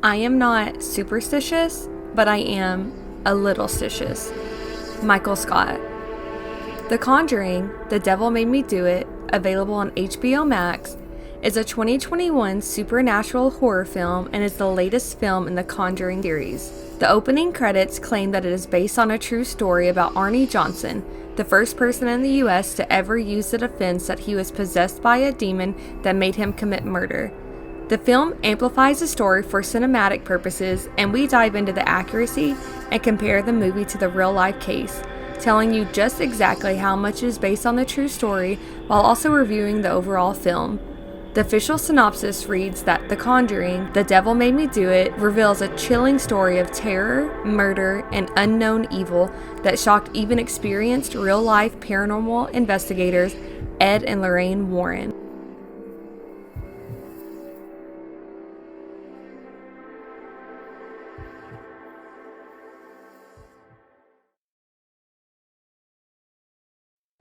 I am not superstitious, but I am a little stitious. Michael Scott. The Conjuring, The Devil Made Me Do It, available on HBO Max, is a 2021 supernatural horror film and is the latest film in the Conjuring series. The opening credits claim that it is based on a true story about Arnie Johnson, the first person in the US to ever use the defense that he was possessed by a demon that made him commit murder. The film amplifies the story for cinematic purposes, and we dive into the accuracy and compare the movie to the real-life case, telling you just exactly how much is based on the true story while also reviewing the overall film. The official synopsis reads that The Conjuring, The Devil Made Me Do It, reveals a chilling story of terror, murder, and unknown evil that shocked even experienced real-life paranormal investigators Ed and Lorraine Warren.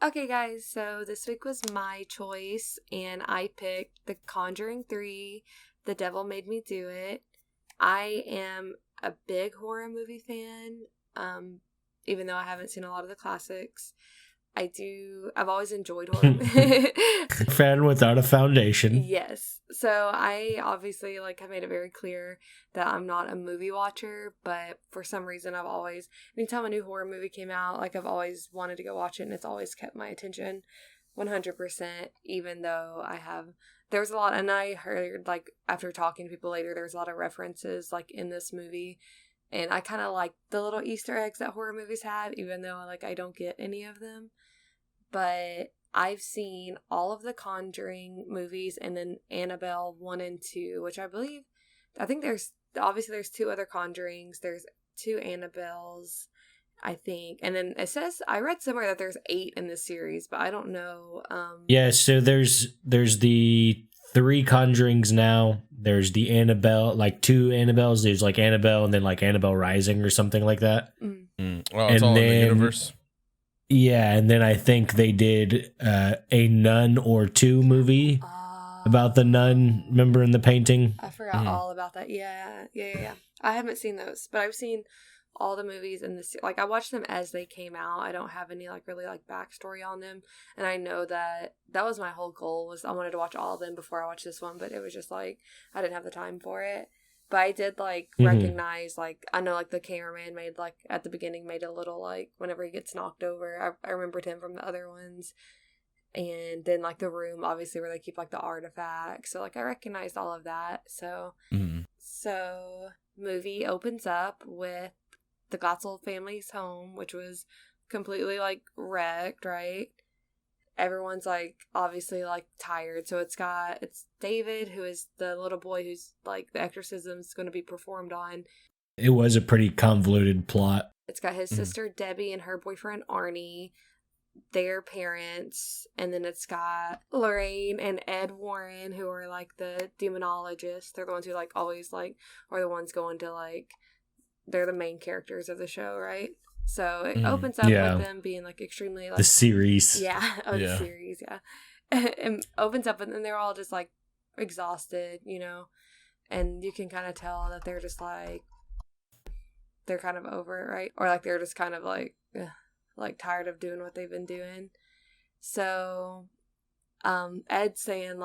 Okay guys, so this week was my choice and I picked The Conjuring 3, The Devil Made Me Do It. I am a big horror movie fan, even though I haven't seen a lot of the classics. I've always enjoyed horror. Fan without a foundation. Yes. So I obviously have made it very clear that I'm not a movie watcher, but for some reason anytime a new horror movie came out, I've always wanted to go watch it, and it's always kept my attention 100%, even though there's a lot, and I heard, after talking to people later, there's a lot of references, in this movie, and I kind of like the little Easter eggs that horror movies have, even though, I don't get any of them. But I've seen all of the Conjuring movies and then Annabelle 1 and 2, which I think there's two other Conjurings. There's 2 Annabelles, I think. And then it says, I read somewhere that there's 8 in this series, but I don't know. Yeah, so there's the 3 Conjurings now. There's the Annabelle, 2 Annabelles. There's Annabelle and then Annabelle Rising or something like that. Well, it's all in the universe. Yeah, and then I think they did a Nun or 2 movie about the nun. Remember in the painting? I forgot all about that. Yeah. I haven't seen those, but I've seen all the movies in this. I watched them as they came out. I don't have any really backstory on them, and I know that was my whole goal. Was I wanted to watch all of them before I watched this one, but it was just I didn't have the time for it. But I did recognize I know the cameraman made at the beginning made a little whenever he gets knocked over. I remembered him from the other ones, and then the room obviously where they keep the artifacts. So I recognized all of that. So so movie opens up with the Glatzel family's home, which was completely wrecked, right? Everyone's obviously tired, so it's David, who is the little boy who's the exorcism's going to be performed on. It was a pretty convoluted plot. It's got his sister Debbie and her boyfriend Arnie, their parents, and then it's got Lorraine and Ed Warren, who are the demonologists. They're the ones who always are the ones going to they're the main characters of the show, right? So it opens up with them being extremely the series. Yeah. The series, yeah. It opens up and then they're all just exhausted, and you can kind of tell that they're just they're kind of over it, right? Or they're just kind of tired of doing what they've been doing. So Ed's saying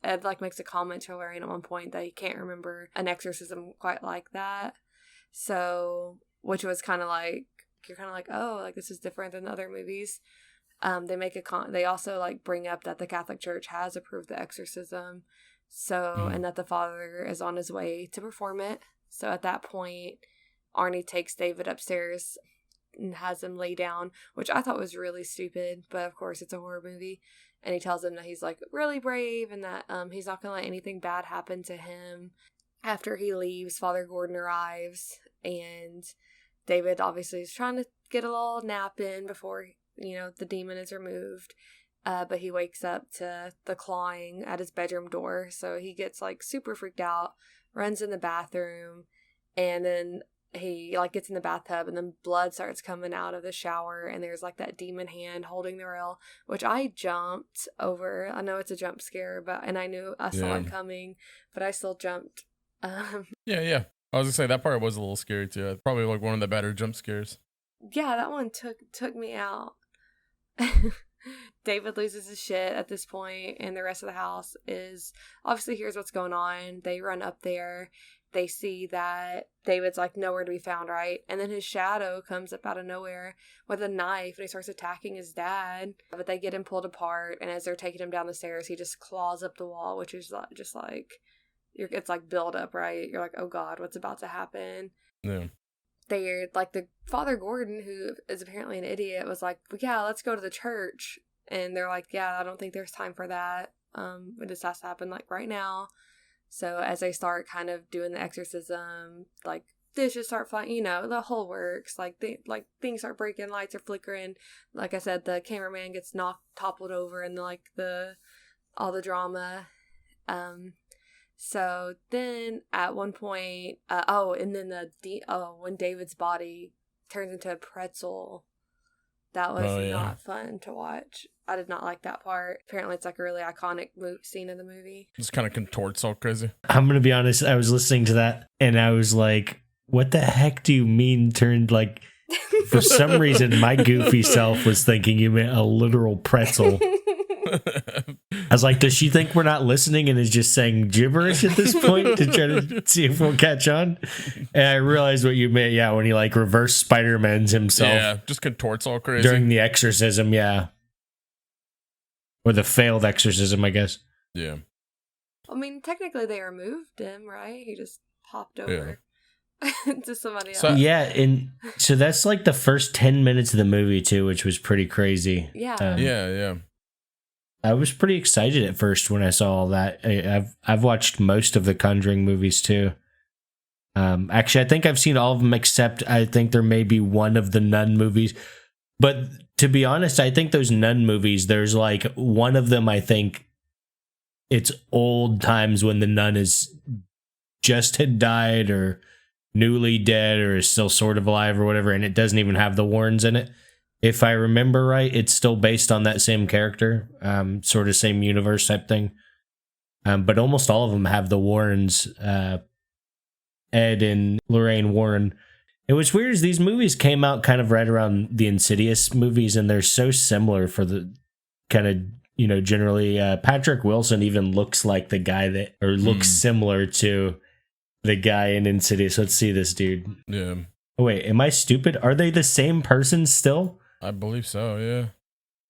Ed makes a comment to Lorraine at one point that he can't remember an exorcism quite like that. So, which was kind of you're kind of oh, this is different than other movies. They make they also bring up that the Catholic Church has approved the exorcism, so and that the father is on his way to perform it. So at that point, Arnie takes David upstairs and has him lay down, which I thought was really stupid, but of course it's a horror movie. And he tells him that he's really brave and that he's not gonna let anything bad happen to him. After he leaves, Father Gordon arrives, and David obviously is trying to get a little nap in before, the demon is removed. But he wakes up to the clawing at his bedroom door. So he gets super freaked out, runs in the bathroom, and then he gets in the bathtub, and then blood starts coming out of the shower, and there's that demon hand holding the rail, which I jumped over. I know it's a jump scare, and I knew I saw it coming, but I still jumped. Yeah. I was gonna say that part was a little scary too. Probably like one of the better jump scares. Yeah, that one took me out. David loses his shit at this point, and the rest of the house is obviously here's what's going on. They run up there. They see that David's like nowhere to be found, right? And then his shadow comes up out of nowhere with a knife and he starts attacking his dad. But they get him pulled apart, and as they're taking him down the stairs, he just claws up the wall, which is just like it's like build up, right? You're like, oh God, what's about to happen? Yeah. They're like the Father Gordon, who is apparently an idiot, was like, well, yeah, let's go to the church. And they're like, yeah, I don't think there's time for that. It just has to happen like right now. So as they start kind of doing the exorcism, like dishes start flying, you know, the whole works. Like things start breaking, lights are flickering. Like I said, the cameraman gets toppled over, and like all the drama. So then at one point, and then when David's body turns into a pretzel, that was not fun to watch. I did not like that part. Apparently it's like a really iconic scene in the movie. Just kind of contorts all crazy. I'm going to be honest. I was listening to that and I was like, what the heck do you mean turned like, for some reason, my goofy self was thinking you meant a literal pretzel. I was like, does she think we're not listening and is just saying gibberish at this point to try to see if we'll catch on? And I realized what you meant. Yeah, when he like reverse Spider-Man's himself. Yeah, just contorts all crazy. During the exorcism, yeah. Or the failed exorcism, I guess. Yeah. I mean, technically they removed him, right? He just popped over to somebody else. Yeah, and so that's like the first 10 minutes of the movie too, which was pretty crazy. Yeah. Yeah. I was pretty excited at first when I saw all that. I've watched most of the Conjuring movies too. Actually, I think I've seen all of them except I think there may be one of the Nun movies. But to be honest, I think those Nun movies, there's like one of them, I think it's old times when the nun is just had died or newly dead or is still sort of alive or whatever, and it doesn't even have the Warrens in it. If I remember right, it's still based on that same character, sort of same universe type thing. But almost all of them have the Warrens, Ed and Lorraine Warren. And what's weird is these movies came out kind of right around the Insidious movies, and they're so similar for the kind of, you know, generally Patrick Wilson even looks like the guy that, or looks similar to the guy in Insidious. Let's see this dude. Yeah. Oh, wait, am I stupid? Are they the same person still? I believe so, yeah.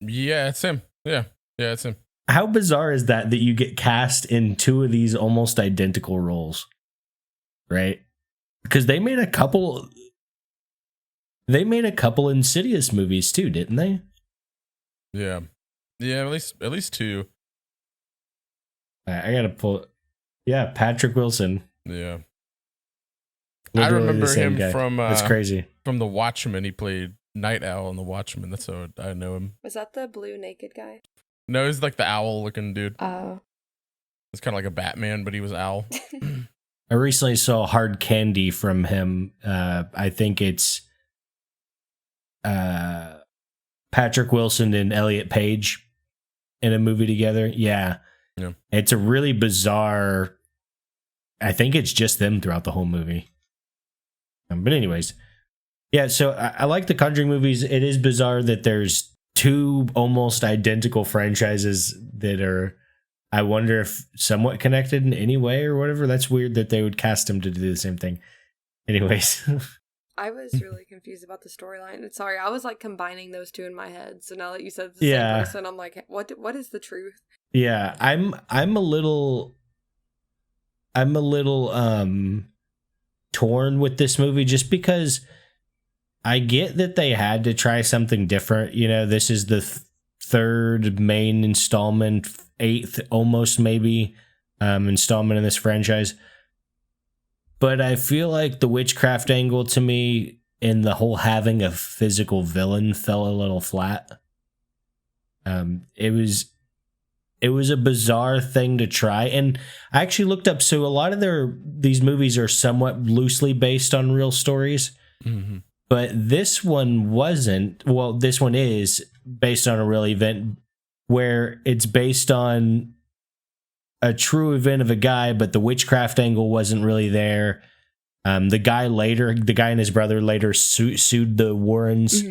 Yeah, it's him. Yeah, it's him. How bizarre is that you get cast in two of these almost identical roles, right? Because they made a couple Insidious movies too, didn't they? Yeah, at least two. I gotta pull. Yeah, Patrick Wilson. Yeah, Literally I remember him guy. from. That's crazy. From The Watchmen, he played Night Owl in The Watchmen. That's how I know him. Was that the blue naked guy? No, he's like the owl looking dude. Oh. It's kind of like a Batman, but he was owl. I recently saw Hard Candy from him. I think it's Patrick Wilson and Elliot Page in a movie together. Yeah. It's a really bizarre. I think it's just them throughout the whole movie. But anyways, yeah. So I like the Conjuring movies. It is bizarre that there's two almost identical franchises that are, I wonder if somewhat connected in any way or whatever. That's weird that they would cast them to do the same thing. Anyways. I was really confused about the storyline. Sorry, I was like combining those two in my head. So now that you said the same person, I'm like, what is the truth? Yeah, I'm a little torn with this movie just because I get that they had to try something different. You know, this is the third main installment, eighth almost maybe installment in this franchise. But I feel like the witchcraft angle to me and the whole having a physical villain fell a little flat. It was a bizarre thing to try. And I actually looked up, so a lot of these movies are somewhat loosely based on real stories. Mm-hmm. But this one wasn't. Well, this one is based on a real event where it's based on a true event of a guy, but the witchcraft angle wasn't really there. The guy and his brother later sued the Warrens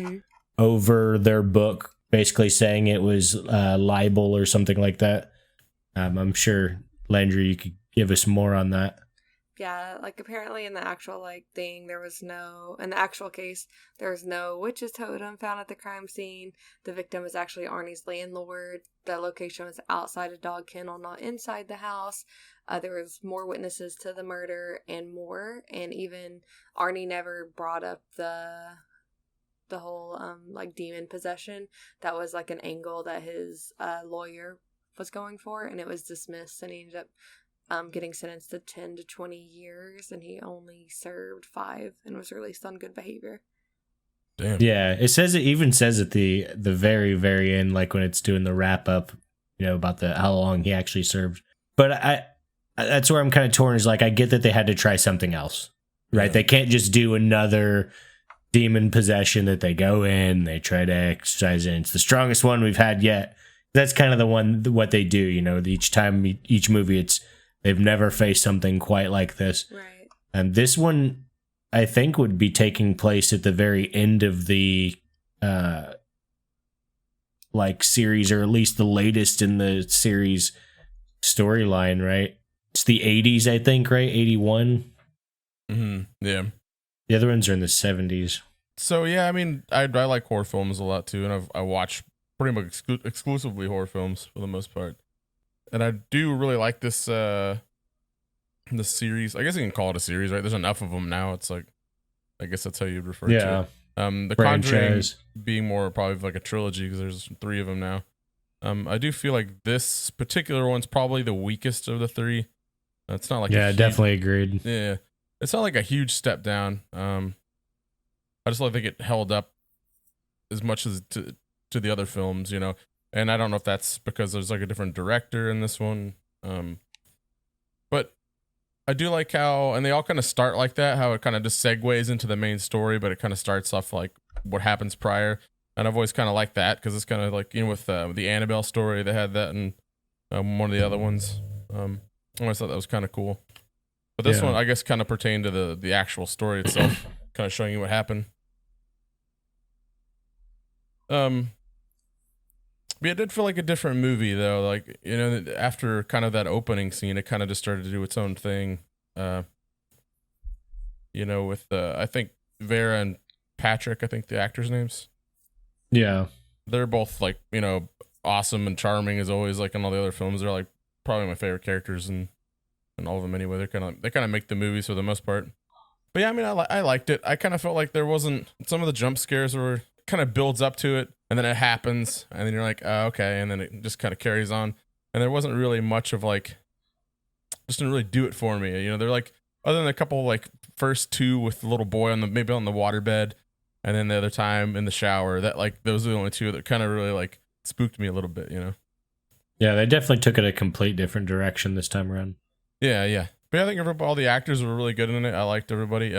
over their book, basically saying it was libel or something like that. I'm sure, Landry, you could give us more on that. Yeah, like apparently in the actual thing, in the actual case, there was no witch's totem found at the crime scene. The victim was actually Arnie's landlord. The location was outside a dog kennel, not inside the house. There was more witnesses to the murder and more. And even Arnie never brought up the whole demon possession. That was an angle that his lawyer was going for, and it was dismissed, and he ended up getting sentenced to 10 to 20 years, and he only served 5 and was released on good behavior. Damn. Yeah, it even says at the very, very end, when it's doing the wrap up, about how long he actually served. But that's where I'm kind of torn, is I get that they had to try something else, right? Yeah. They can't just do another demon possession that they go in, they try to exercise it. It's the strongest one we've had yet. That's kind of what they do, each time, each movie, they've never faced something quite like this. Right. And this one, I think, would be taking place at the very end of the series, or at least the latest in the series storyline, right? It's the 80s, I think, right? 81. Yeah. The other ones are in the 70s. So yeah, I mean, I like horror films a lot too, and I watch pretty much exclusively horror films for the most part. And I do really like this series. I guess you can call it a series, right? There's enough of them now. It's I guess that's how you'd refer to it. The Conjuring being more probably a trilogy, because there's 3 of them now. I do feel like this particular one's probably the weakest of the 3. It's not definitely agreed. Yeah, it's not a huge step down. I just don't think it held up as much as to the other films, And I don't know if that's because there's a different director in this one. But I do like how, and they all kind of start like that, how it kind of just segues into the main story, but it kind of starts off what happens prior. And I've always kind of liked that, because it's kind of with the Annabelle story, they had that in one of the other ones. I always thought that was kind of cool. But this one, I guess, kind of pertained to the actual story itself, kind of showing you what happened. Yeah, it did feel like a different movie, though. After kind of that opening scene, it kind of just started to do its own thing. With I think Vera and Patrick, I think the actors' names. Yeah. They're both awesome and charming as always, in all the other films. They're probably my favorite characters in all of them anyway. They kind of make the movies for the most part. But yeah, I mean, I liked it. I kind of felt like there wasn't, some of the jump scares were kind of builds up to it, and then it happens, and then you're like, oh, okay, and then it just kind of carries on. And there wasn't really much of just didn't really do it for me. They're other than a couple first 2 with the little boy maybe on the waterbed, and then the other time in the shower, that those are the only 2 that kind of really spooked me a little bit. Yeah, they definitely took it a complete different direction this time around. Yeah. But I think all the actors were really good in it. I liked everybody.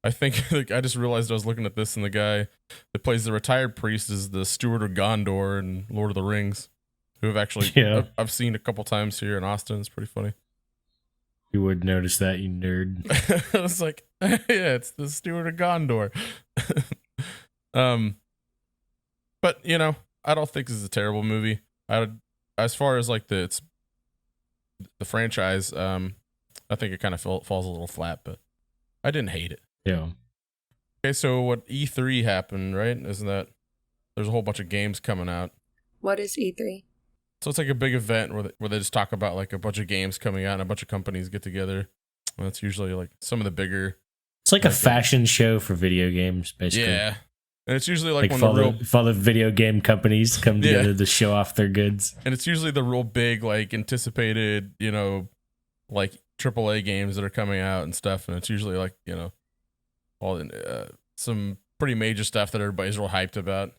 I think I just realized I was looking at this, and the guy that plays the retired priest is the Steward of Gondor in Lord of the Rings, who have actually I've seen a couple times here in Austin. It's pretty funny. You would notice that, you nerd. I was like, yeah, it's the Steward of Gondor. But I don't think this is a terrible movie. As far as the franchise, I think it kind of falls a little flat, but I didn't hate it. Yeah. Okay, so what E3 happened, right? Isn't that there's a whole bunch of games coming out? What is E3? So it's a big event where they just talk about a bunch of games coming out and a bunch of companies get together. And that's usually some of the bigger. It's a fashion show for video games, basically. Yeah, and it's usually when the video game companies come together to show off their goods. And it's usually the real big anticipated AAA games that are coming out and stuff. And it's usually all some pretty major stuff that everybody's real hyped about.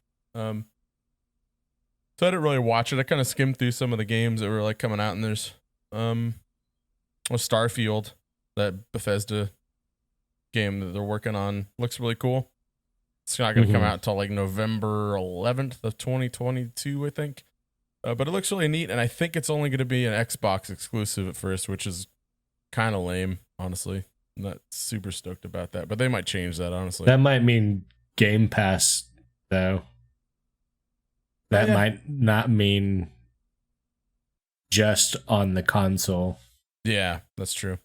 So I didn't really watch it. I kind of skimmed through some of the games that were coming out, and there's Starfield, that Bethesda game that they're working on, looks really cool. It's not going to come out until November 11th of 2022, I think. But it looks really neat, and I think it's only going to be an Xbox exclusive at first, which is kind of lame, honestly. not super stoked about that, but they might change that, honestly. That might mean Game Pass, though. That might not mean just on the console. Yeah, that's true.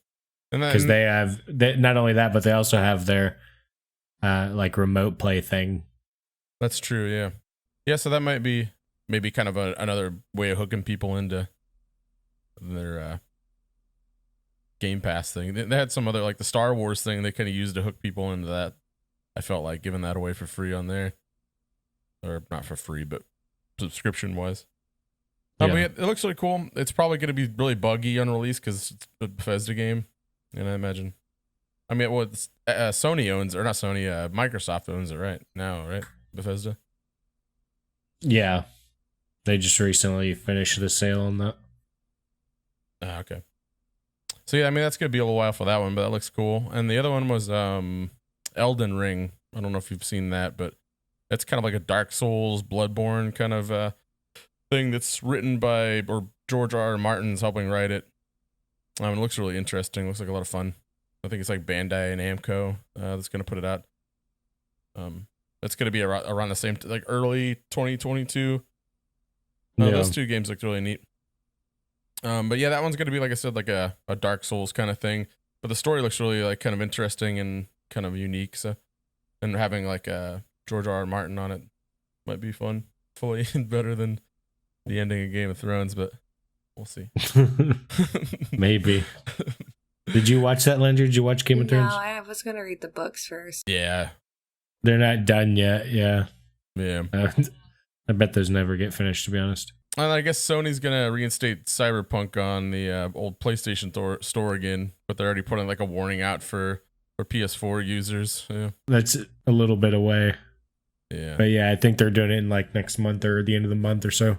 Because they have not only that, but they also have their like remote play thing. That's true. Yeah, yeah. So that might be maybe kind of another way of hooking people into their Game Pass thing. They had some other, like the Star Wars thing, they kind of used to hook people into that. I felt like giving that away for free on there, or not for free, but subscription wise. Yeah. But it looks really cool. It's probably going to be really buggy on release because it's a Bethesda game, and I imagine. I mean, well, Sony owns, or not Sony, Microsoft owns it right now, right? Bethesda. Yeah, they just recently finished the sale on that. Okay. So yeah, I mean that's gonna be a little while for that one, but that looks cool. And the other one was Elden Ring. I don't know if you've seen that, but it's kind of like a Dark Souls, Bloodborne kind of thing that's written by, or George R. Martin's helping write it. It looks really interesting. Looks like a lot of fun. I think it's like Bandai and Namco that's gonna put it out. It's gonna be around the same like early 2022. Those two games look really neat. But yeah, that one's gonna be, like I said, like a Dark Souls kind of thing. But the story looks really like kind of interesting and kind of unique. So, and having like George R. R. Martin on it might be fun. Fully better than the ending of Game of Thrones, but we'll see. Maybe. Did you watch that, Landry? Did you watch Game of Thrones? No, I was gonna read the books first. Yeah, they're not done yet. Yeah. I bet those never get finished, to be honest. And I guess Sony's gonna reinstate Cyberpunk on the old PlayStation store again, but they're already putting like a warning out for PS4 users. Yeah. That's a little bit away. Yeah. But yeah, I think they're doing it in like next month or the end of the month or so.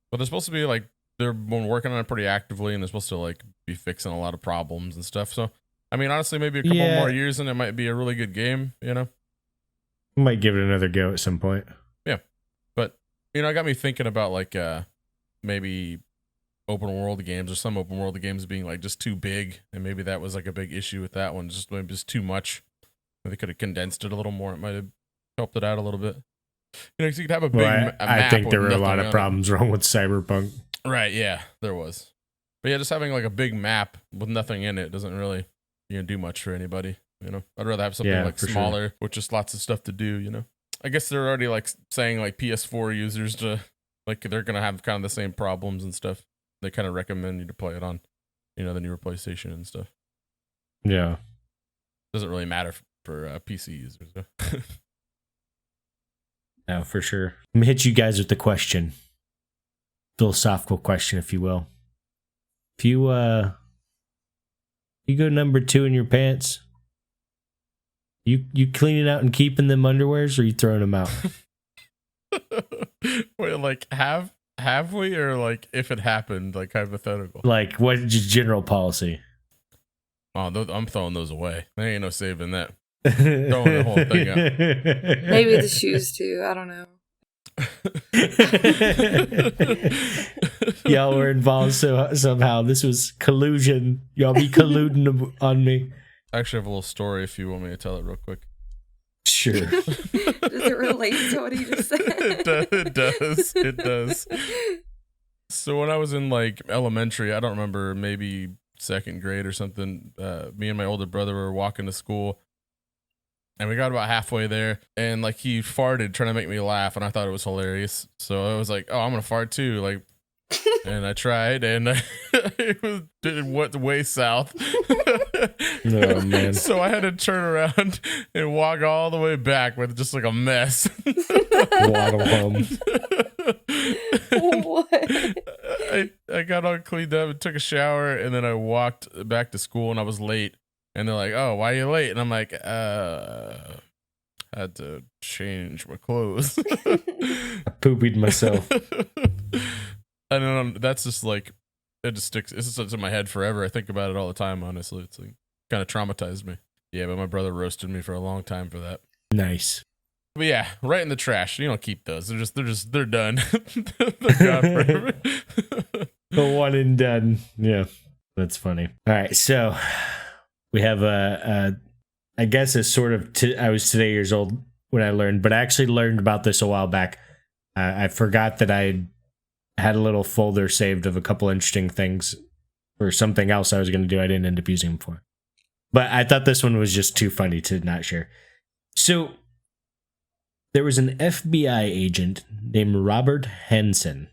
But they're supposed to be like, they've been working on it pretty actively, and they're supposed to like be fixing a lot of problems and stuff. So, I mean, honestly, maybe a couple more years and it might be a really good game, you know? Might give it another go at some point. Yeah. But, you know, it got me thinking about like maybe open world games, or some open world games being like just too big, and maybe that was like a big issue with that one, just maybe just too much. They could have condensed it a little more. It might have helped it out a little bit. You know, because you could have a big map. I think there were a lot of problems wrong with Cyberpunk. Right, yeah, there was. But yeah, just having like a big map with nothing in it doesn't really, do much for anybody. You know, I'd rather have something like smaller with just lots of stuff to do. You know, I guess they're already like saying like PS4 users to like they're gonna have kind of the same problems and stuff. They kind of recommend you to play it on, the newer PlayStation and stuff. Yeah, doesn't really matter for PC users. No, for sure. Let me hit you guys with the question. Philosophical question, if you will. If you go number 2 in your pants, you cleaning out and keeping them underwears, or you throwing them out? Wait, like have we, or like if it happened, like hypothetical? Like what's your general policy? Oh, I'm throwing those away. There ain't no saving that. Throwing the whole thing out. Maybe the shoes too. I don't know. Y'all were involved somehow. This was collusion. Y'all be colluding on me. I actually have a little story if you want me to tell it real quick. Sure. Does it relate to what he just said? It does. So when I was in like elementary, I don't remember, maybe second grade or something, me and my older brother were walking to school. And we got about halfway there, and like he farted trying to make me laugh, and I thought it was hilarious. So I was like, "Oh, I'm gonna fart too!" Like, and I tried, and it went way south. Oh man! So I had to turn around and walk all the way back with just like a mess. Waddle home. What? I got all cleaned up and took a shower, and then I walked back to school, and I was late. And they're like, "Oh, why are you late?" And I'm like, had to change my clothes. I poopied myself. And then that's just like, it just sticks. It's just in my head forever. I think about it all the time, honestly. It's like kind of traumatized me. Yeah, but my brother roasted me for a long time for that. Nice. But yeah, right in the trash. You don't keep those. They're done. They're gone forever. The one and done. Yeah, that's funny. All right, so we have I guess a sort of, I was today years old when I learned, but I actually learned about this a while back. I forgot that I had a little folder saved of a couple interesting things or something else I was going to do. I didn't end up using them for. But I thought this one was just too funny to not share. So there was an FBI agent named Robert Henson.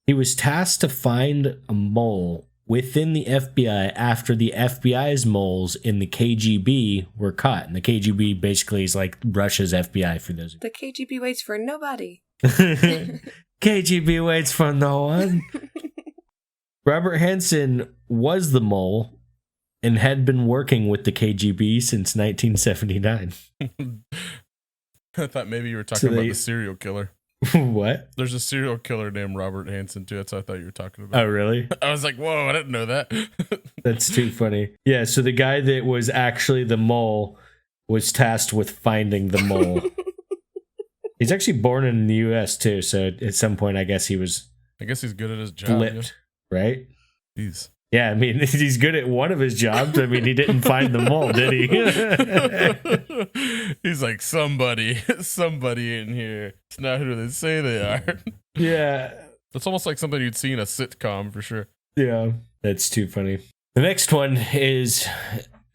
He was tasked to find a mole within the FBI after the FBI's moles in the KGB were caught. And the KGB basically is like Russia's FBI for those. The KGB waits for nobody. KGB waits for no one. Robert Henson was the mole and had been working with the KGB since 1979. I thought maybe you were talking about the serial killer. What? There's a serial killer named Robert Hansen too. That's what I thought you were talking about. Oh, really? I was like, whoa, I didn't know that. That's too funny. Yeah, so the guy that was actually the mole was tasked with finding the mole. He's actually born in the U.S. too, so at some point I guess he's good at his job. Flipped, yeah. Right? Jeez. Yeah, I mean, he's good at one of his jobs. I mean, he didn't find the mole, did he? He's like, somebody in here. It's not who they say they are. Yeah. It's almost like something you'd see in a sitcom for sure. Yeah, that's too funny. The next one is,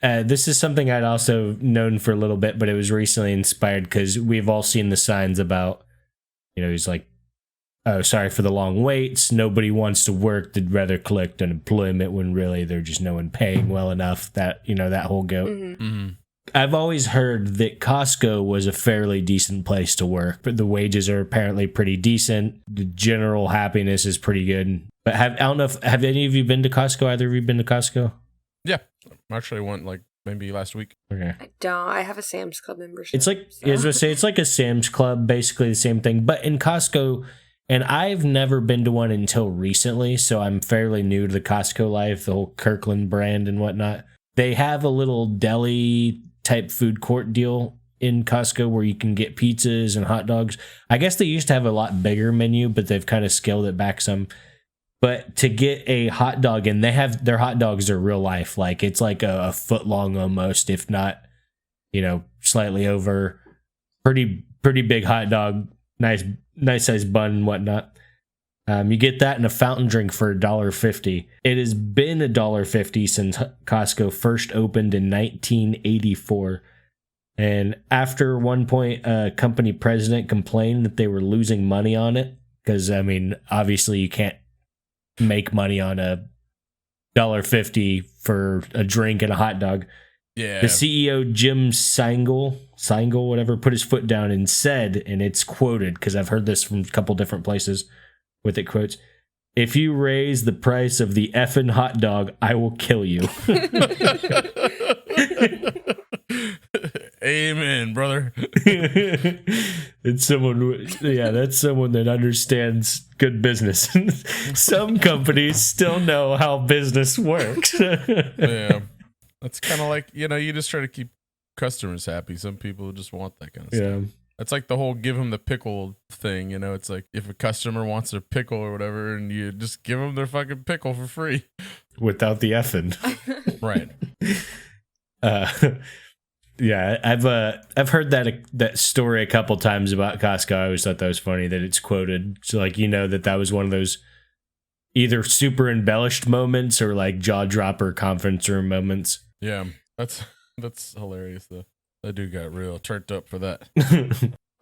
this is something I'd also known for a little bit, but it was recently inspired because we've all seen the signs about, he's like, oh, sorry for the long waits. Nobody wants to work. They'd rather collect unemployment when really they're just no one paying well enough. That, that whole goat. Mm-hmm. Mm-hmm. I've always heard that Costco was a fairly decent place to work, but the wages are apparently pretty decent. The general happiness is pretty good. But I don't know have any of you been to Costco? Either of you been to Costco? Yeah. I actually went like maybe last week. Okay. I don't. I have a Sam's Club membership. It's like, as I say, it's like a Sam's Club, basically the same thing. But in Costco, and I've never been to one until recently, so I'm fairly new to the Costco life, the whole Kirkland brand and whatnot. They have a little deli type food court deal in Costco where you can get pizzas and hot dogs. I guess they used to have a lot bigger menu, but they've kind of scaled it back some. But to get a hot dog, and their hot dogs are real life. Like it's like a foot long almost, if not, slightly over. Pretty big hot dog. Nice size bun and whatnot. You get that in a fountain drink for $1.50. It has been $1.50 since Costco first opened in 1984. And after one point, a company president complained that they were losing money on it. Because, I mean, obviously you can't make money on a $1.50 for a drink and a hot dog. Yeah. The CEO, Jim Sangel, whatever, put his foot down and said, and it's quoted because I've heard this from a couple different places with it quotes, "If you raise the price of the effing hot dog, I will kill you." Amen, brother. It's someone, that's someone that understands good business. Some companies still know how business works. Yeah. That's kind of like, you just try to keep customers happy. Some people just want that kind of stuff. It's like the whole give them the pickle thing, It's like if a customer wants their pickle or whatever, and you just give them their fucking pickle for free. Without the effing. Right. Yeah, I've heard that story a couple times about Costco. I always thought that was funny that it's quoted. So like, that was one of those either super embellished moments or like jaw dropper conference room moments. Yeah, that's hilarious though. That dude got real turned up for that.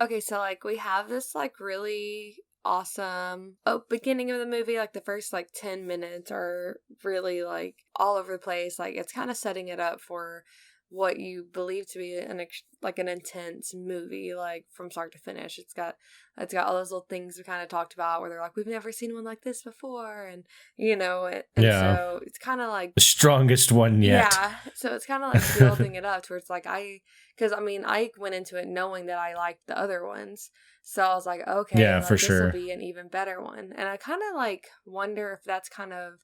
Okay, so like we have this like really awesome beginning of the movie. Like the first like 10 minutes are really like all over the place. Like it's kind of setting it up for what you believe to be an intense movie, like from start to finish. It's got all those little things we kind of talked about where they're like, we've never seen one like this before, and so it's kind of like the strongest one yet. Yeah, so it's kind of like building it up to where it's like I went into it knowing that I liked the other ones, so I was like, okay, yeah, for sure, this will be an even better one. And I kind of like wonder if that's kind of,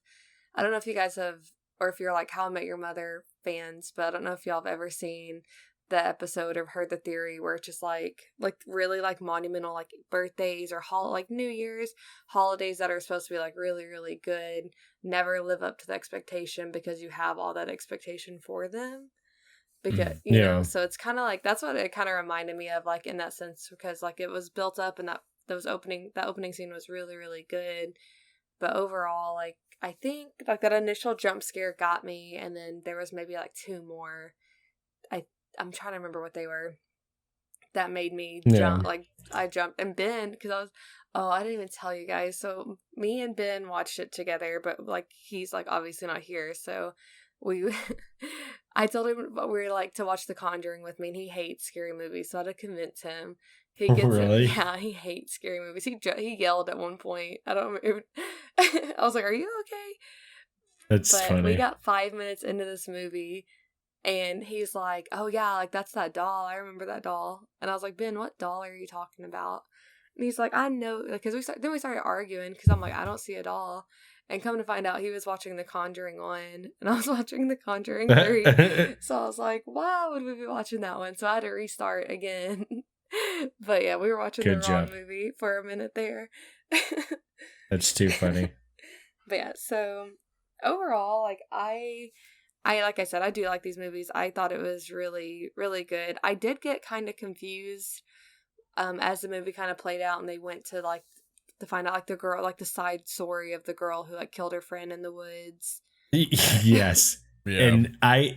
I don't know if you guys have, or if you're like How I Met Your Mother fans, but I don't know if y'all have ever seen the episode or heard the theory where it's just like really like monumental like birthdays or like New Year's holidays that are supposed to be like really, really good never live up to the expectation because you have all that expectation for them. Because you know, so it's kind of like that's what it kind of reminded me of, like in that sense, because like it was built up and that opening scene was really, really good, but overall, like I think like that initial jump scare got me, and then there was maybe like two more. I'm trying to remember what they were that made me jump. Like I jumped, and Ben, because I didn't even tell you guys. So me and Ben watched it together, but like he's like obviously not here, so. I told him we were like to watch The Conjuring with me, and he hates scary movies, so I had to convince him. He gets really? Yeah, he hates scary movies. He yelled at one point. I don't remember. I was like, "Are you okay?" That's funny. We got 5 minutes into this movie, and he's like, "Oh yeah, like that's that doll. I remember that doll." And I was like, "Ben, what doll are you talking about?" And he's like, "I know," because then we started arguing because I'm like, "I don't see a doll." And come to find out, he was watching The Conjuring 1, and I was watching The Conjuring 3. So I was like, why would we be watching that one? So I had to restart again. But yeah, we were watching the wrong movie for a minute there. That's too funny. But yeah, so overall, like I like I said, I do like these movies. I thought it was really, really good. I did get kind of confused as the movie kind of played out, and they went to like to find out like the girl, like the side story of the girl who like killed her friend in the woods. Yes. Yeah. And I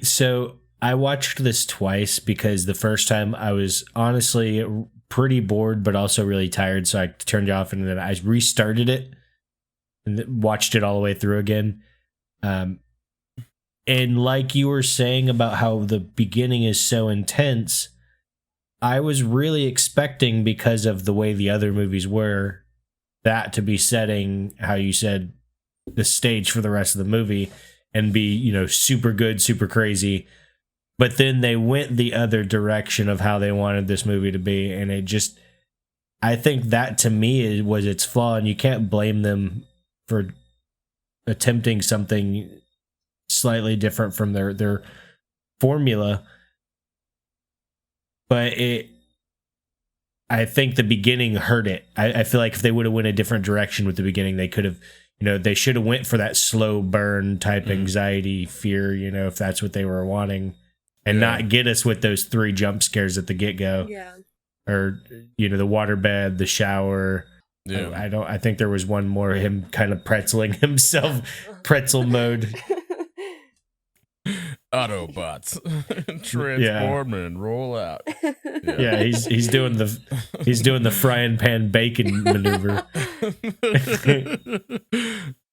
watched this twice because the first time I was honestly pretty bored, but also really tired. So I turned it off, and then I restarted it and watched it all the way through again. And like you were saying about how the beginning is so intense, I was really expecting, because of the way the other movies were, that to be setting, how you said, the stage for the rest of the movie and be, you know, super good, super crazy. But then they went the other direction of how they wanted this movie to be. And it just, I think that to me was its flaw, and you can't blame them for attempting something slightly different from their formula. But I think the beginning hurt it. I feel like if they would have went a different direction with the beginning, they could have, you know, they should have went for that slow burn type anxiety, fear, you know, if that's what they were wanting, and not get us with those 3 jump scares at the get-go. Yeah. Or, you know, the waterbed, the shower. Yeah. I think there was one more, him kind of pretzeling himself, pretzel mode. Autobots transform and roll out. Yeah, he's doing the frying pan bacon maneuver.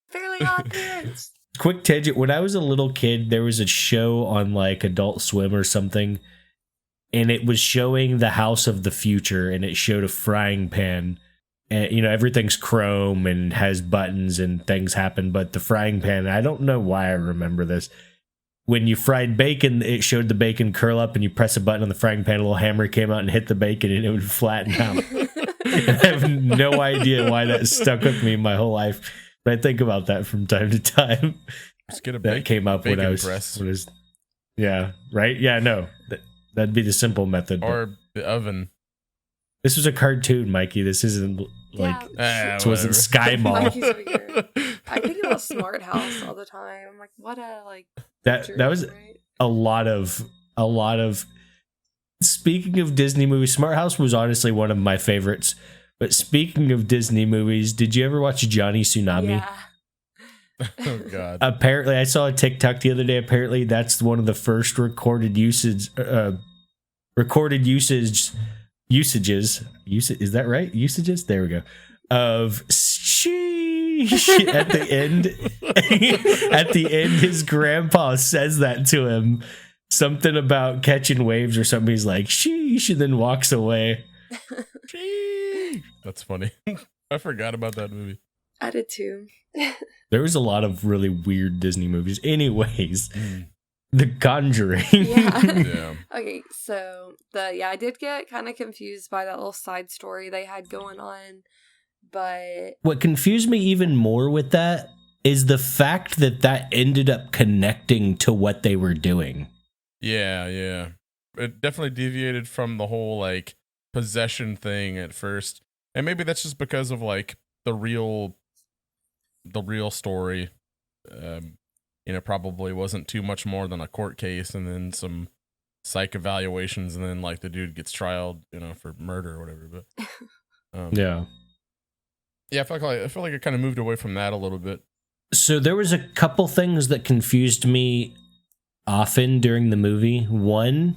Fairly Odd Parents. Quick tangent: when I was a little kid, there was a show on like Adult Swim or something, and it was showing the house of the future, and it showed a frying pan. And, you know, everything's chrome and has buttons and things happen, but the frying pan, I don't know why I remember this. When you fried bacon, it showed the bacon curl up, and you press a button on the frying pan, a little hammer came out and hit the bacon, and it would flatten out. I have no idea why that stuck with me my whole life, but I think about that from time to time. Just get a That came up when I was, yeah, right? Yeah, no, that'd be the simple method. Or the oven. This was a cartoon, Mikey. This isn't like, this wasn't Sky Mall. I think about Smart House all the time. I'm like, what a like. That was right? a lot of. Speaking of Disney movies, Smart House was honestly one of my favorites. But speaking of Disney movies, did you ever watch Johnny Tsunami? Yeah. Oh God. Apparently, I saw a TikTok the other day. Apparently, that's one of the first recorded usages. Is that right? Usages. There we go. Of sheesh at the end. At the end, his grandpa says that to him. Something about catching waves or something. He's like sheesh, and then walks away. That's funny. I forgot about that movie. I did too. There was a lot of really weird Disney movies. Anyways, The Conjuring. Yeah. Okay, so I did get kind of confused by that little side story they had going on, but what confused me even more with that is the fact that ended up connecting to what they were doing. Yeah. it definitely deviated from the whole like possession thing at first, and maybe that's just because of like the real story. Probably wasn't too much more than a court case and then some psych evaluations, and then like the dude gets trialed, for murder or whatever. But Yeah. I feel like it kind of moved away from that a little bit. So there was a couple things that confused me often during the movie. One,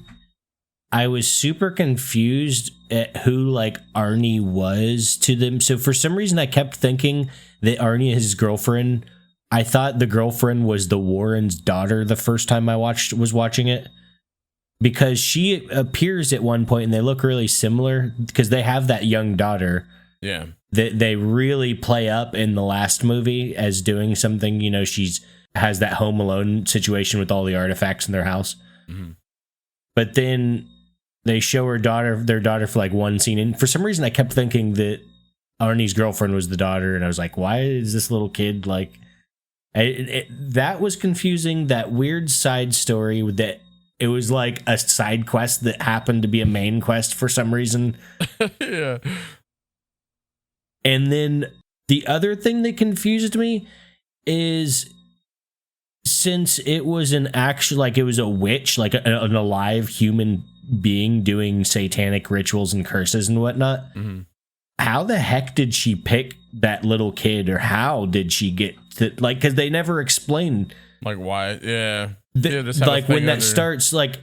I was super confused at who like Arnie was to them. So for some reason I kept thinking that Arnie, his girlfriend, I thought the girlfriend was the Warren's daughter the first time I was watching it, because she appears at one point and they look really similar because they have that young daughter. Yeah. That they really play up in the last movie as doing something, she's has that Home Alone situation with all the artifacts in their house. Mm-hmm. But then they show their daughter for like one scene. And for some reason I kept thinking that Arnie's girlfriend was the daughter. And I was like, why is this little kid like, that was confusing. That weird side story with that. It was like a side quest that happened to be a main quest for some reason. Yeah. And then the other thing that confused me is, since it was it was a witch, like an alive human being doing satanic rituals and curses and whatnot, mm-hmm. How the heck did she pick that little kid, or how did she get to, like, because they never explain like why. Yeah. Like when that starts, like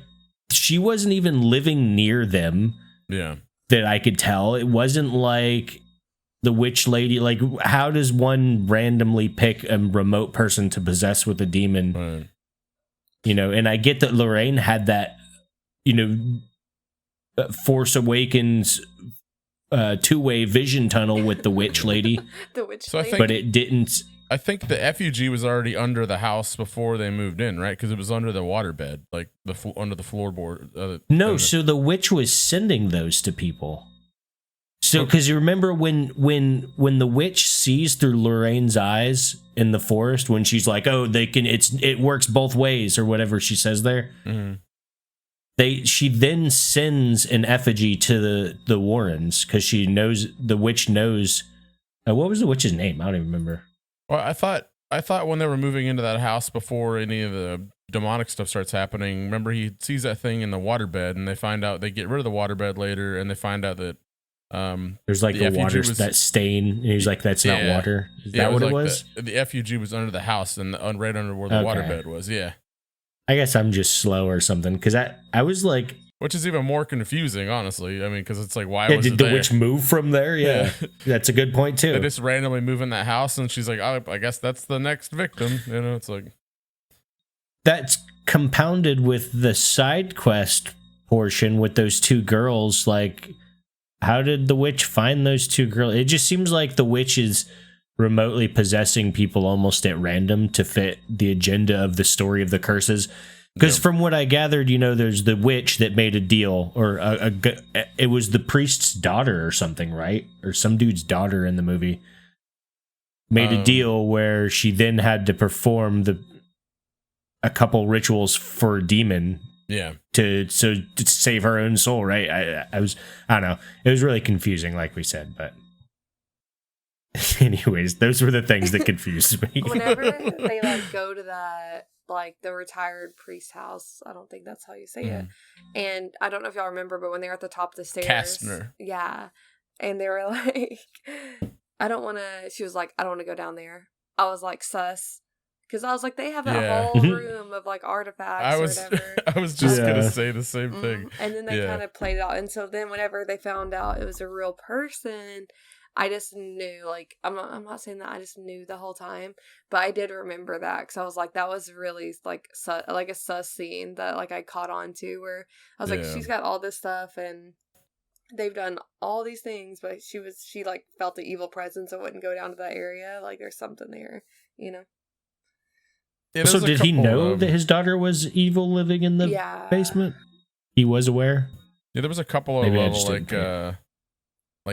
she wasn't even living near them. Yeah. That I could tell. It wasn't like the witch lady. Like, how does one randomly pick a remote person to possess with a demon? Right. And I get that Lorraine had that, Force Awakens two-way vision tunnel with the witch lady. The witch lady. But it didn't. I think the effigy was already under the house before they moved in, right? Because it was under the waterbed, like under the floorboard. No, so the witch was sending those to people. So, because you remember when the witch sees through Lorraine's eyes in the forest, when she's like, "Oh, it works both ways," or whatever she says there. Mm-hmm. She then sends an effigy to the Warrens because the witch knows. What was the witch's name? I don't even remember. Well, I thought when they were moving into that house before any of the demonic stuff starts happening, remember he sees that thing in the waterbed, and they find out they get rid of the waterbed later, and they find out that there's like the water, that stain, and he's like, "That's not water." Is that what it was? The effigy was under the house and right under where the waterbed was. Yeah. I guess I'm just slow or something, because I was like, which is even more confusing, honestly. I mean, because it's like, why was did it the there? witch move from there? Yeah. That's a good point too. They just randomly move in that house, and she's like, "Oh, I guess that's the next victim." It's like that's compounded with the side quest portion with those two girls. Like, how did the witch find those two girls? It just seems like the witch is remotely possessing people almost at random to fit the agenda of the story of the curses. Because from what I gathered, there's the witch that made a deal, or it was the priest's daughter or something, right? Or some dude's daughter in the movie made a deal where she then had to perform a couple rituals for a demon. Yeah. To save her own soul, right? I don't know. It was really confusing, like we said, but anyways, those were the things that confused me. Whenever they go to that, the retired priest house, I don't think that's how you say it. And I don't know if y'all remember, but when they were at the top of the stairs, Kastner. Yeah, and they were like, "I don't want to." She was like, "I don't want to go down there." I was like, "Sus." Because I was like, they have that whole room of artifacts or whatever. I was just gonna say the same thing. And then they kind of played it out. And so then whenever they found out it was a real person, I just knew. I'm not saying that I just knew the whole time, but I did remember that because I was like, that was really a sus scene that I caught on to, where I was like, she's got all this stuff and they've done all these things, but she felt the evil presence and wouldn't go down to that area. There's something there, Yeah, so did he know that his daughter was evil living in the basement? He was aware? Yeah, there was a couple of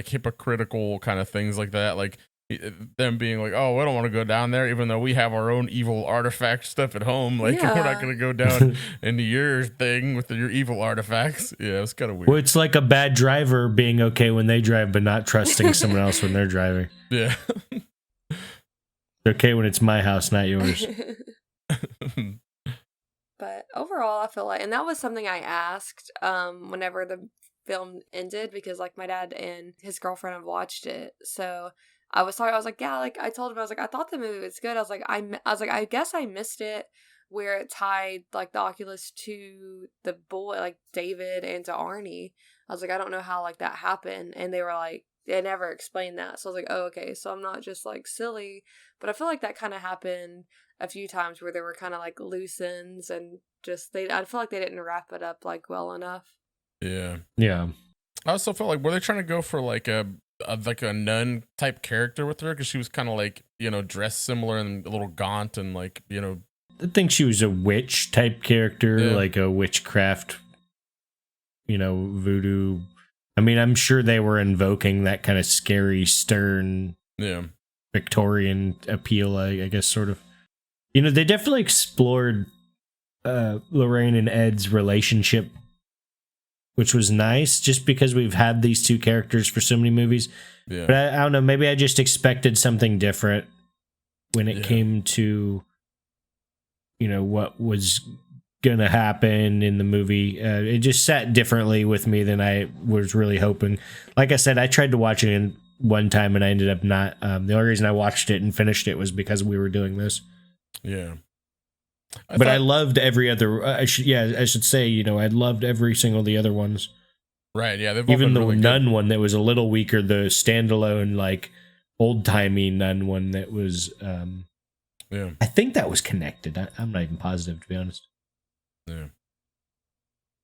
hypocritical kind of things like that. them being like, oh, we don't want to go down there, even though we have our own evil artifact stuff at home. Like, we're not going to go down into your thing with your evil artifacts. Yeah, it was kind of weird. Well, it's like a bad driver being okay when they drive, but not trusting someone else when they're driving. Yeah. Okay when it's my house, not yours. But overall, I feel like, and that was something I asked whenever the film ended, because like my dad and his girlfriend have watched it. So I was sorry. I was like, yeah, like I told him, I was like, I thought the movie was good. I was like, I guess I missed it where it tied like the Oculus to the boy, like David, and to Arnie. I was like, I don't know how like that happened, and they were like, they never explained that. So I was like, oh, okay, so I'm not just like silly. But I feel like that kind of happened a few times where there were kind of like loose ends, and just I feel like they didn't wrap it up like well enough. Yeah. I also felt like, were they trying to go for like a nun type character with her, because she was kind of like, dressed similar and a little gaunt and like, I think she was a witch type character, like a witchcraft, voodoo. I mean, I'm sure they were invoking that kind of scary, stern, Victorian appeal, I guess, sort of. They definitely explored Lorraine and Ed's relationship, which was nice, just because we've had these two characters for so many movies. Yeah. But I don't know, maybe I just expected something different when it came to, what was gonna happen in the movie. It just sat differently with me than I was really hoping. Like I said, I tried to watch it in one time and I ended up not. The only reason I watched it and finished it was because we were doing this. Yeah. I loved every other. I should say, I loved every single of the other ones. Right. Yeah. They've even the really nun good. One that was a little weaker, the standalone, like old timey nun one that was. I think that was connected. I'm not even positive, to be honest. Yeah.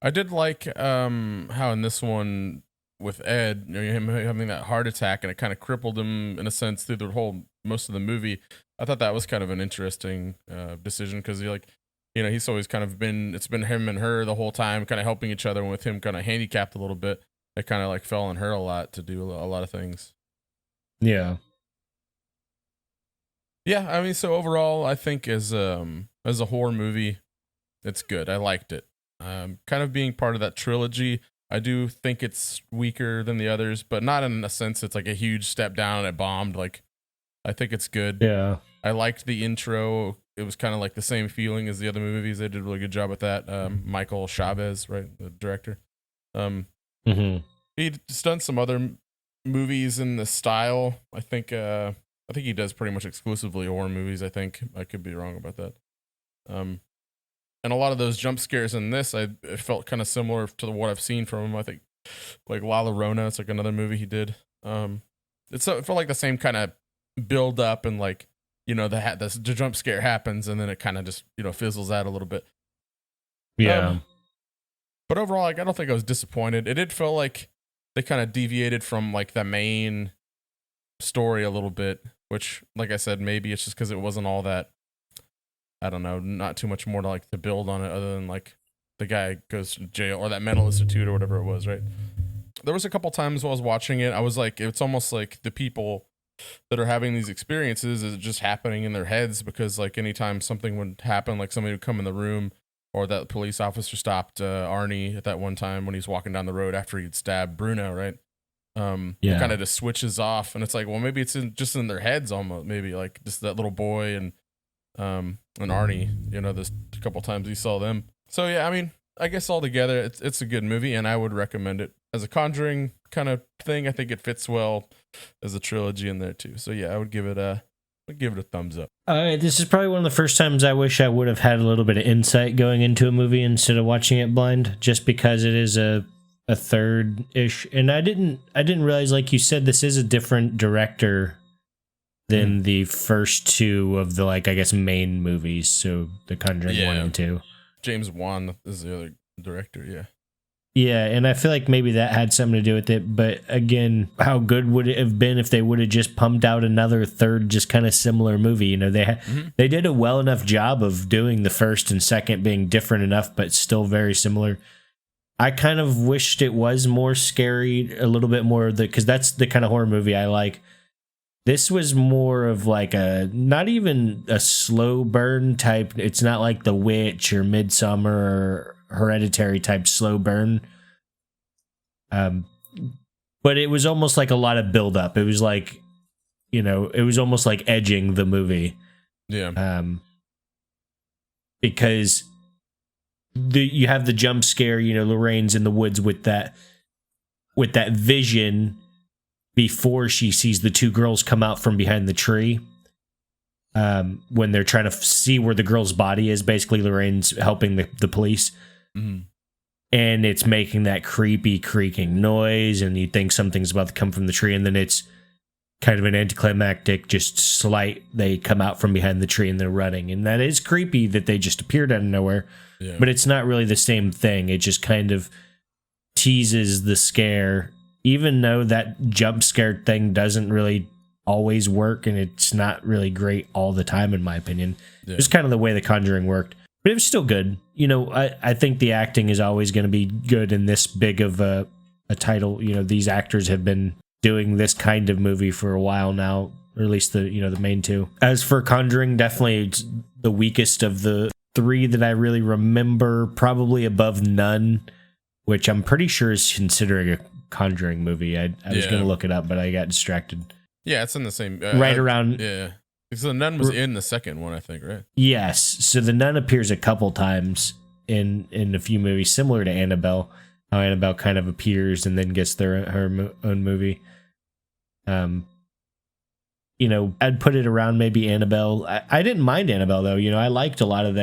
I did like how in this one with Ed, him having that heart attack, and it kind of crippled him in a sense through the whole most of the movie. I thought that was kind of an interesting decision, because he's always kind of it's been him and her the whole time, kind of helping each other. And with him kind of handicapped a little bit, it kind of like fell on her a lot to do a lot of things. Yeah. Yeah, I mean, so overall, I think as a horror movie, it's good. I liked it. Kind of being part of that trilogy, I do think it's weaker than the others, but not in a sense it's like a huge step down and it bombed. Like, I think it's good. Yeah. I liked the intro. It was kind of like the same feeling as the other movies. They did a really good job with that. Michael Chavez, right, the director. He's done some other movies in the style. I think he does pretty much exclusively horror movies. I think I could be wrong about that. And a lot of those jump scares in this, I felt kind of similar to what I've seen from him. I think like La Llorona, it's like another movie he did. It felt like the same kind of build up, and like, the jump scare happens and then it kind of just, fizzles out a little bit. Yeah. But overall, like, I don't think I was disappointed. It did feel like they kind of deviated from like the main story a little bit, which, like I said, maybe it's just because it wasn't all that, I don't know, not too much more to build on it, other than like the guy goes to jail, or that mental institute or whatever it was, right? There was a couple times while I was watching it, I was like, it's almost like the people that are having these experiences is just happening in their heads, because like anytime something would happen, like somebody would come in the room, or that police officer stopped Arnie at that one time when he's walking down the road after he'd stabbed Bruno, right? It kind of just switches off, and it's like, well, maybe it's just in their heads almost, maybe like just that little boy and Arnie, this a couple times you saw them. So yeah, I mean, I guess altogether it's a good movie, and I would recommend it as a Conjuring kind of thing. I think it fits well as a trilogy in there too. So yeah, I would give it a thumbs up. This is probably one of the first times I wish I would have had a little bit of insight going into a movie instead of watching it blind, just because it is a third-ish, and I didn't realize, like you said, this is a different director than the first two of the, like, I guess, main movies. So the Conjuring 1 and 2. James Wan is the other director, yeah. Yeah, and I feel like maybe that had something to do with it. But again, how good would it have been if they would have just pumped out another third, just kind of similar movie? They did a well enough job of doing the first and second being different enough, but still very similar. I kind of wished it was more scary, a little bit more, because that's the kind of horror movie I like. This was more of like not even a slow burn type. It's not like The Witch or Midsummer or Hereditary type slow burn. But it was almost like a lot of build up. It was like, it was almost like edging the movie. Yeah. Because you have the jump scare, Lorraine's in the woods with that vision before she sees the two girls come out from behind the tree. When they're trying to see where the girl's body is, basically Lorraine's helping the police. Mm-hmm. And it's making that creepy creaking noise, and you think something's about to come from the tree, and then it's kind of an anticlimactic, just slight, they come out from behind the tree and they're running. And that is creepy that they just appeared out of nowhere. Yeah. But it's not really the same thing. It just kind of teases the scare, even though that jump scare thing doesn't really always work, and it's not really great all the time, in my opinion. Yeah. It's kind of the way The Conjuring worked. But it was still good. I think the acting is always going to be good in this big of a title. These actors have been doing this kind of movie for a while now, or at least the main two. As for Conjuring, definitely it's the weakest of the three that I really remember, probably above Nun, which I'm pretty sure is considering a Conjuring movie. I was going to look it up, but I got distracted. Yeah, it's in the same... around... Yeah. Because the Nun was in the second one, I think, right? Yes. So the Nun appears a couple times in a few movies, similar to Annabelle. How Annabelle kind of appears and then gets her own movie. I'd put it around maybe Annabelle. I didn't mind Annabelle, though. I liked a lot of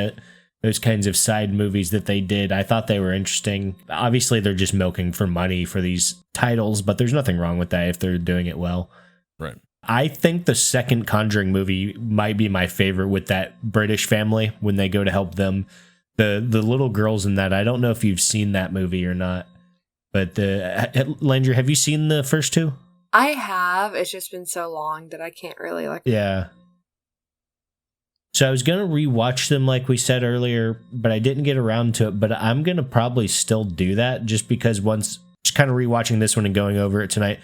those kinds of side movies that they did. I thought they were interesting. Obviously, they're just milking for money for these titles, but there's nothing wrong with that if they're doing it well. Right. I think the second Conjuring movie might be my favorite, with that British family when they go to help them. The little girls in that, I don't know if you've seen that movie or not, but Landry, have you seen the first two? I have. It's just been so long that I can't really Yeah. So I was going to rewatch them like we said earlier, but I didn't get around to it. But I'm going to probably still do that, just because once just kind of rewatching this one and going over it tonight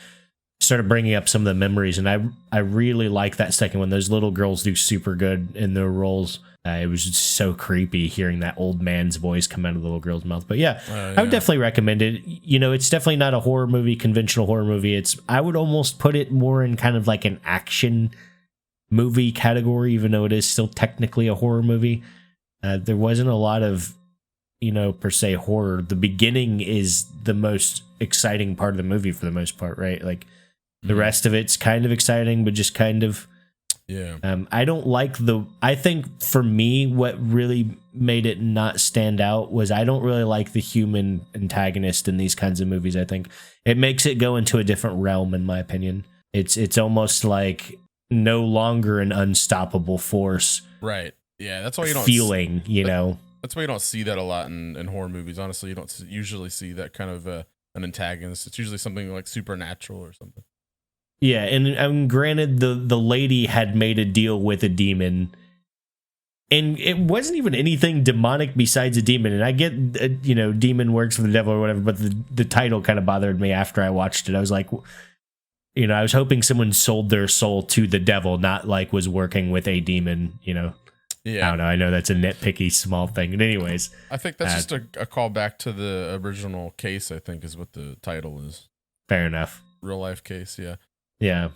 started bringing up some of the memories, and I really like that second one. Those little girls do super good in their roles. It was just so creepy hearing that old man's voice come out of the little girl's mouth. But yeah, I would definitely recommend it. It's definitely not a horror movie, conventional horror movie. I would almost put it more in kind of like an action movie category, even though it is still technically a horror movie. There wasn't a lot of, per se horror. The beginning is the most exciting part of the movie for the most part, right? Like, the rest of it's kind of exciting, but just kind of... Yeah. I don't like I think for me, what really made it not stand out was I don't really like the human antagonist in these kinds of movies. I think it makes it go into a different realm, in my opinion. It's almost like no longer an unstoppable force. Right. Yeah, that's why you don't... Feeling, That's why you don't see that a lot in horror movies. Honestly, you don't usually see that kind of an antagonist. It's usually something like supernatural or something. Yeah, and granted, the lady had made a deal with a demon, and it wasn't even anything demonic besides a demon. And I get, demon works for the devil or whatever, but the title kind of bothered me after I watched it. I was like, I was hoping someone sold their soul to the devil, not like was working with a demon, Yeah. I don't know. I know that's a nitpicky small thing. But anyways. I think that's just a call back to the original case, I think, is what the title is. Fair enough. Real life case, yeah. Yeah.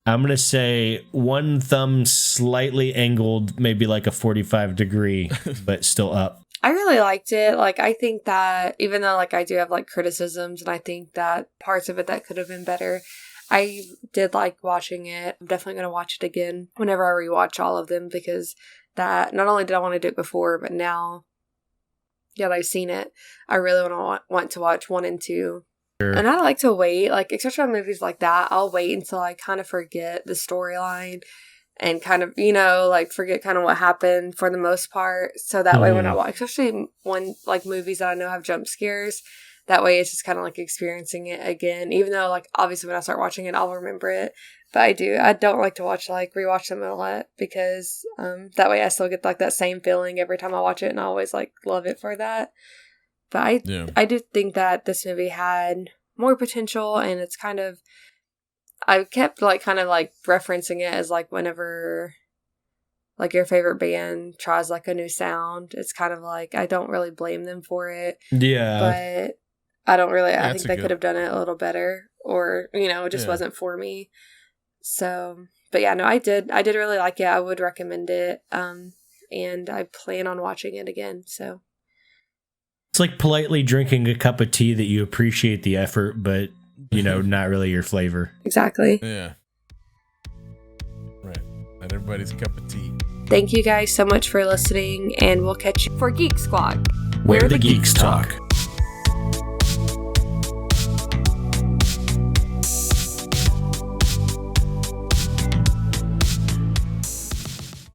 I'm going to say one thumb slightly angled, maybe like a 45 degree, but still up. I really liked it. I think that even though I do have criticisms, and I think that parts of it that could have been better, I did like watching it. I'm definitely going to watch it again whenever I rewatch all of them, because that not only did I want to do it before, but now that I've seen it, I really want to watch 1 and 2. And I like to wait, especially on movies like that, I'll wait until I kind of forget the storyline and kind of, forget kind of what happened for the most part. So that way when I watch, especially when movies that I know have jump scares, that way it's just kind of experiencing it again. Even though obviously when I start watching it, I'll remember it. But I don't like to rewatch them a lot, because that way I still get that same feeling every time I watch it, and I always love it for that. But I did think that this movie had more potential, and it's kind of, I kept like kind of like referencing it as like whenever like your favorite band tries like a new sound, it's kind of like I don't really blame them for it. Yeah. But I don't really I think they good. could have done it a little better, or it just wasn't for me. So, but yeah, no, I did really like it. I would recommend it. And I plan on watching it again. So it's like politely drinking a cup of tea that you appreciate the effort, but not really your flavor. Exactly. Yeah. Right. Not everybody's cup of tea. Thank you guys so much for listening, and we'll catch you for Geek Squawk, Where the geeks talk.